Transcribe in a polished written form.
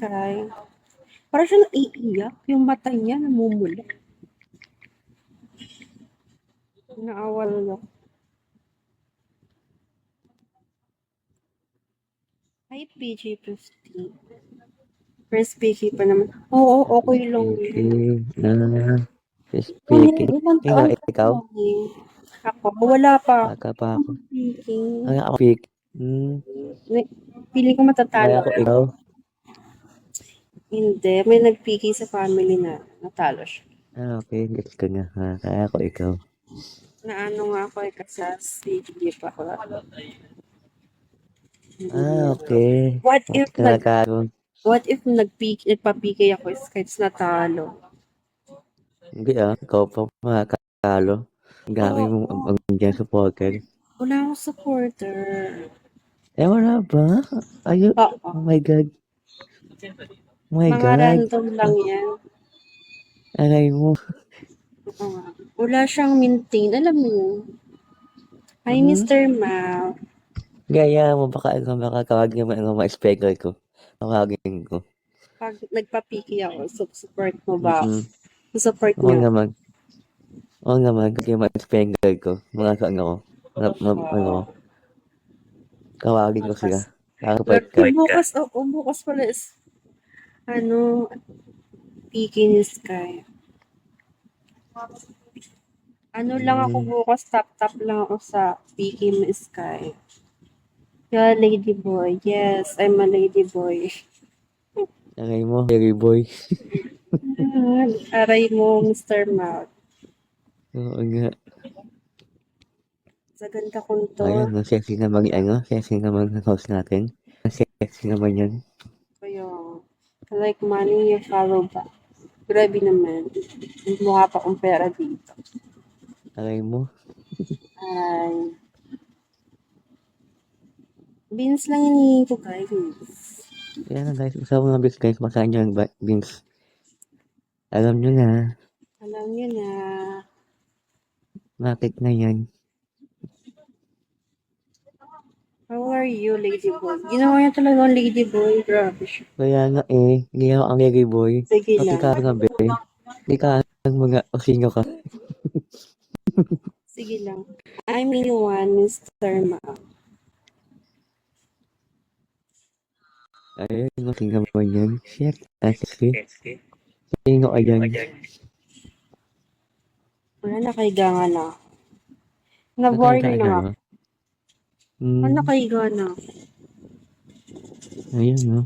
Sky. Parang siya naiiyak. Yung mata niya namumula. Naawal ako. Hi, PG50. First PG pa naman. Oo, okay lang yun. Speaking. Ilang Ikaw, taon ka ikaw? na eh. Ako, wala pa. Baka pa ako. Speaking. Ay, ako speak. Feeling ko matatalo. Kaya ako ikaw. Hindi. May nagpiki sa family na natalo siya. Okay. Gusto ko na. Kaya ako ikaw. Naano nga ako eh, kasi sige pa ako. Okay. What if Nagkakaroon. nagpa-PK ako is kahit natalo? Hindi ikaw pa makakalo. Ang gamit mo ang dyan sa poker. Wala akong supporter. Wala ba? Ayun. Oo. Oh my God. Oh my Mga God. random lang yan. Aray mo. Wala siyang maintain. Alam mo yun? Hi, Mr. Mal. Gaya mo, baka tawagin mo ang mga speaker ko. Tawagin ko. Pag nagpa-PK ako, support mo ba? Support Oo niyo. naman. Oo naman, kasi yung mga speaker ko. Mga ano ko. Tawagin ko sila. Support ka. Bukas pala is, PK ni Sky. Lang ako bukas, tap lang ako sa PK ni Sky. Yeah, ladyboy. Yes, I'm a ladyboy. Aray mo, Harry boy. Aray mo, Mr. Mouth. Oo nga. Sa ganda kong to. Ayan, sexy naman sexy naman ang host natin. Sexy naman yan. Kaya, like money, you follow back. Grabe naman. Hindi mukha pa akong pera dito. Aray mo. Ay. Beans lang hinihingi ko, guys. Ayan na guys, usap mga beans guys, masahan nyo ang beans. Alam nyo na. Alam nyo na. Bakit na yan? How are you, ladyboy? Ginawa niya talaga ang ladyboy. Grabe siya. Kaya nga hindi ako ang Harry boy. Sige Pati lang. ka nga hindi ka ang mga osinyo ka. Sige lang. I'm the one, Mr. Ma. Ayun, masing naman yan. Shit, kasi. Sino ka dyan? Wala, nakahiga nga na. Na-boring na ako. Nakahiga na. Ayun, no?